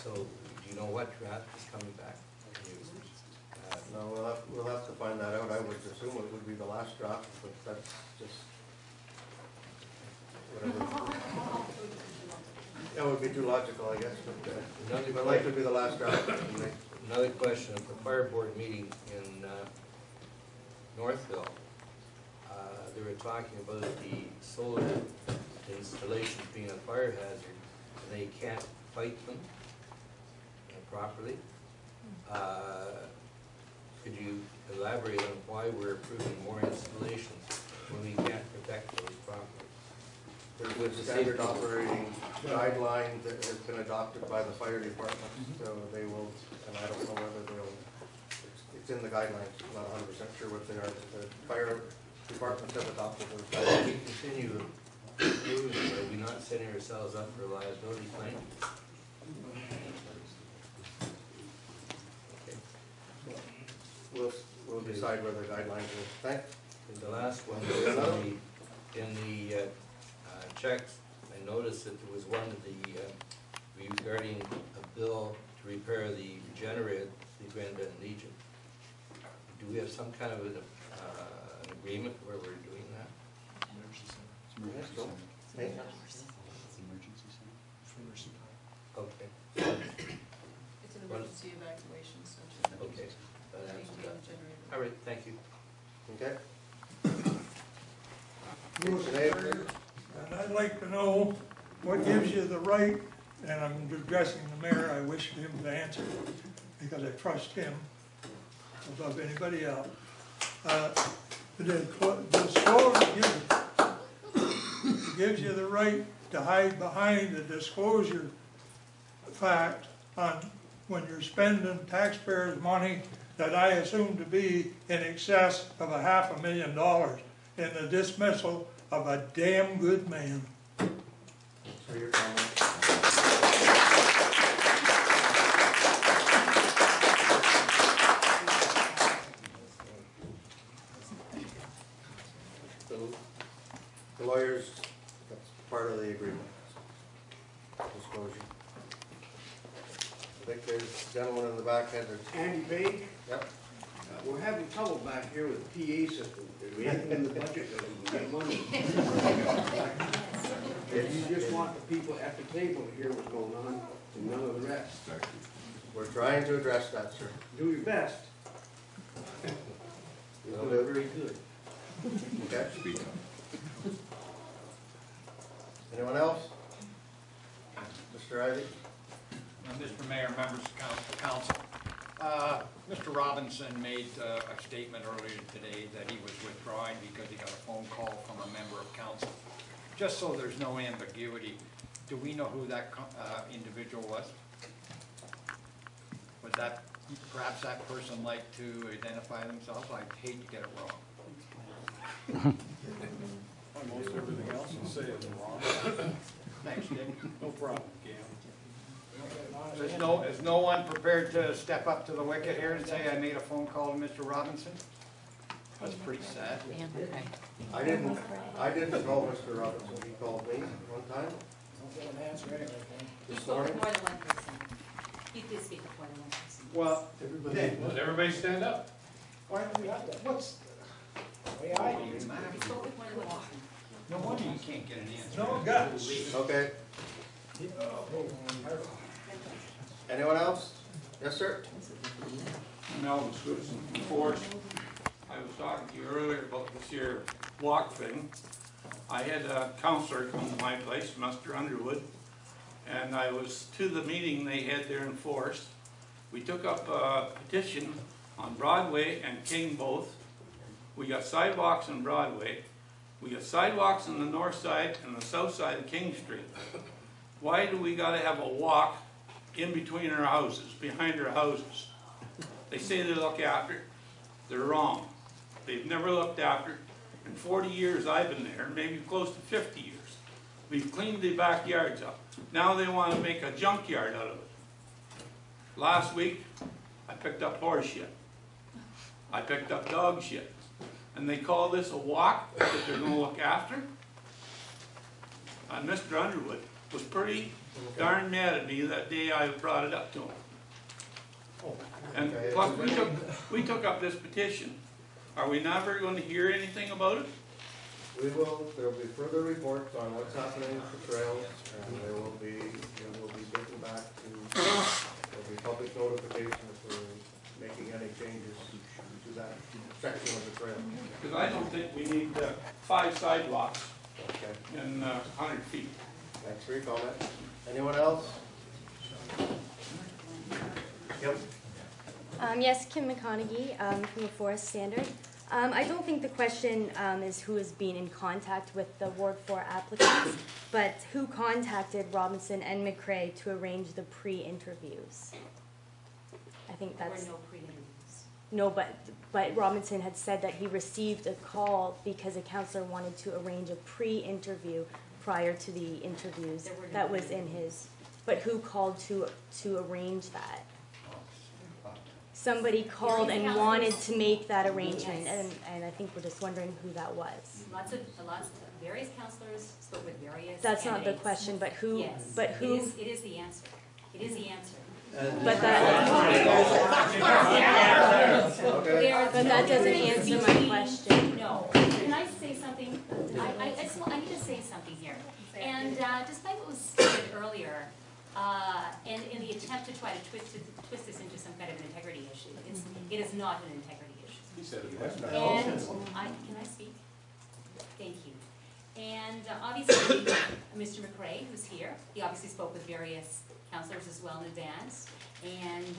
So, do you know what draft is coming back? No, we'll have to find that out. I would assume it would be the last draft, but that's just whatever. That would be too logical, I guess, but I'd like to be the last draft. Another question, at the fire board meeting in Northville, they were talking about the solar installation being a fire hazard, and they can't fight them properly. Could you elaborate on why we're approving more installations when we can't protect those properly? With the standard operating guideline that has been adopted by the fire department, so they will, and I don't know whether they'll, it's in the guidelines, I'm not 100% sure what they are, but the fire departments have adopted those guidelines. We continue approving, are we not setting ourselves up for a liability claim? We'll decide where the guidelines will. Thanks. And the last one was in the checks. I noticed that there was one of the regarding a bill to repair the generator, the Grand Bend Legion. Do we have some kind of an agreement where we're doing that? Emergency center. It's emergency center. Okay. It's an emergency evacuation center. Okay. All right, thank you. Okay. And I'd like to know what gives you the right, and I'm addressing the mayor, I wish him to answer because I trust him above anybody else. The disclosure gives you the right to hide behind the disclosure fact on when you're spending taxpayers' money that I assume to be in excess of $500,000 in the dismissal of a damn good man. So your comment. The lawyers, that's part of the agreement. Disclosure. I think there's a gentleman in the back had their... Andy Baig. Yep. We're having trouble back here with the PA system. Is there anything in the budget that we can get money? If you just want the people at the table to hear what's going on and none of the rest. We're trying to address that, sir. Do your best. You're doing very good. Okay. Anyone else? Mr. Ivey? Mr. Mayor, members of council. Mr. Robinson made a statement earlier today that he was withdrawing because he got a phone call from a member of council. Just so there's no ambiguity, do we know who that individual was? Would that, perhaps that person like to identify themselves? I'd hate to get it wrong. Almost everything else you say is wrong. Thanks, Dick. No problem, Cam. Is no one prepared to step up to the wicket here and say I made a phone call to Mr. Robinson? That's pretty sad. I didn't call Mr. Robinson. He called me one time. This morning. More than one person. He did speak with more than one person. Well, Let everybody stand up. why don't we have that? What's the way I do He spoke with more than one person. No wonder you can't get an answer. No guts. Okay. Anyone else? Yes, sir. Melvin Citizen Force. I was talking to you earlier about this here walk thing. I had a counselor come to my place, Mr. Underwood, and I was to the meeting they had there in Forest. We took up a petition on Broadway and King both. We got sidewalks on Broadway. We got sidewalks on the north side and the south side of King Street. Why do we gotta have a walk in between our houses, behind our houses? They say they look after it. They're wrong. They've never looked after it. In 40 years I've been there, maybe close to 50 years. We've cleaned the backyards up. Now they want to make a junkyard out of it. Last week, I picked up horse shit. I picked up dog shit. And they call this a walk that they're going to look after? Mr. Underwood was pretty darn mad at me that day I brought it up to him. And Okay. plus, we took up this petition. Are we never going to hear anything about it? There'll be further reports on what's happening with the trails, and there will be getting back to, there'll be public notification if we're making any changes to that section of the trail. Because I don't think we need 5 sidewalks Okay, in 100 feet. thanks for your comment. Anyone else? Yep. Yes, Kim McConaughey from the Forest Standard. I don't think the question is who has been in contact with the Ward 4 applicants, but who contacted Robinson and McCrae to arrange the pre-interviews. I think There were that's... no pre-interviews. No, but Robinson had said that he received a call because a counselor wanted to arrange a pre-interview prior to the interviews. There were no That was in his... But who called to arrange that? Somebody called and wanted to make that arrangement, Yes. and I think we're just wondering who that was. Various counselors spoke with various That's not the candidates. question, but who, Yes, but who, it is the answer. It is the answer. but that doesn't answer my question. No. Can I say something? I need to say something here. And despite what was stated earlier, and in the attempt to try to twist this into some kind of an integrity issue, it is not an integrity issue. He said it was. And can I speak? Thank you. And obviously, Mr. McCrae, who's here, he obviously spoke with various counselors as well in advance. And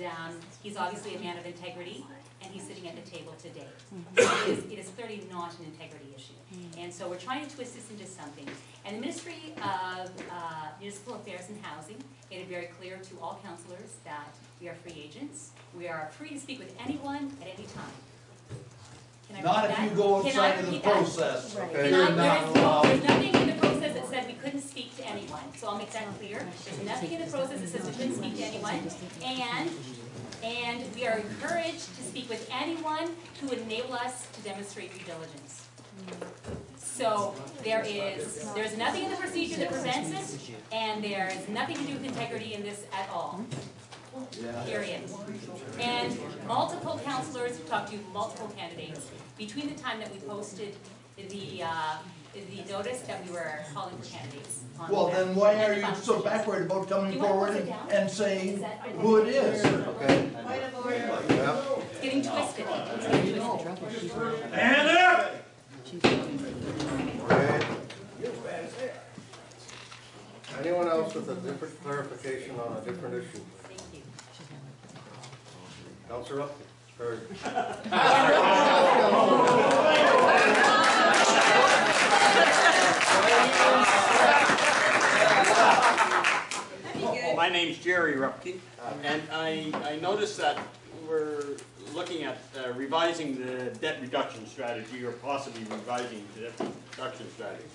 he's obviously a man of integrity, and he's sitting at the table today. It is clearly not an integrity issue. And so we're trying to twist this into something. And the Ministry of Municipal Affairs and Housing made it very clear to all counselors that we are free agents. We are free to speak with anyone at any time. Can I Not repeat if that? you go Can I outside of the repeat that? process. Right. Okay. You're not allowed. There's nothing in the process that said we couldn't speak to anyone, so I'll make that clear. There's nothing in the process that says we couldn't speak to anyone, and we are encouraged to speak with anyone who would enable us to demonstrate due diligence. So there's nothing in the procedure that prevents it, and there's nothing to do with integrity in this at all. Period. And multiple counselors talked to multiple candidates between the time that we posted the notice that we were calling for candidates. Well, then why are you so backward about coming forward and saying who it is? Okay. Yeah. It's getting twisted. It's getting twisted. Stand up! Okay. Anyone else with a different clarification on a different issue? Thank you. Counselor Upton, or My name's Jerry Rupke, and I noticed that we're looking at revising the debt reduction strategy, or possibly revising the debt reduction strategy.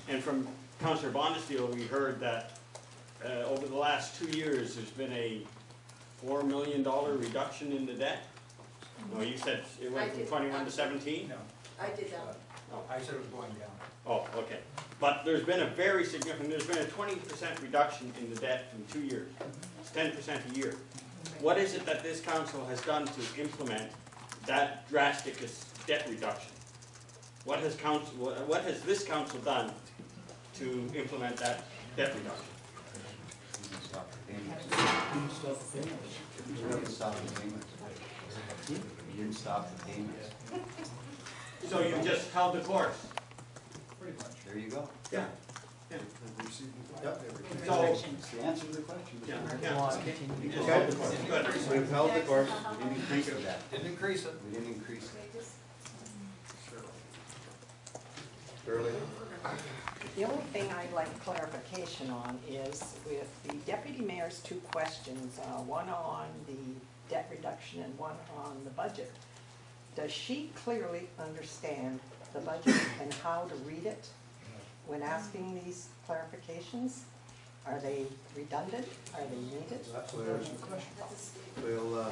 And from Councillor Bonesteel, we heard that over the last 2 years, there's been a $4 million reduction in the debt. No, you said it went from 21 to 17? I did that. I said it was going down. Oh, okay. But there's been a very significant, there's been a 20% reduction in the debt in 2 years. It's 10% a year. What is it that this council has done to implement that drastic debt reduction? What has this council done to implement that debt reduction? You didn't stop the payments. You didn't stop the payments. You didn't stop the payments. So you just held the course? Pretty much. There you go. Yeah. Yep. So, It's the answer to the question. yeah, You yeah. just held the course. Good. We've held the course. We didn't increase it. Didn't increase it. We didn't increase it. Shirley? The only thing I'd like clarification on is with the deputy mayor's 2 questions, one on the debt reduction and one on the budget. Does she clearly understand the budget and how to read it when asking these clarifications? Are they redundant? Are they needed? That's clear. We'll,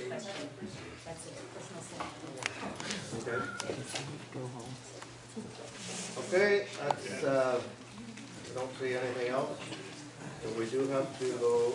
That's it. Personal statement. okay. Okay, that's, I don't see anything else. So we do have to go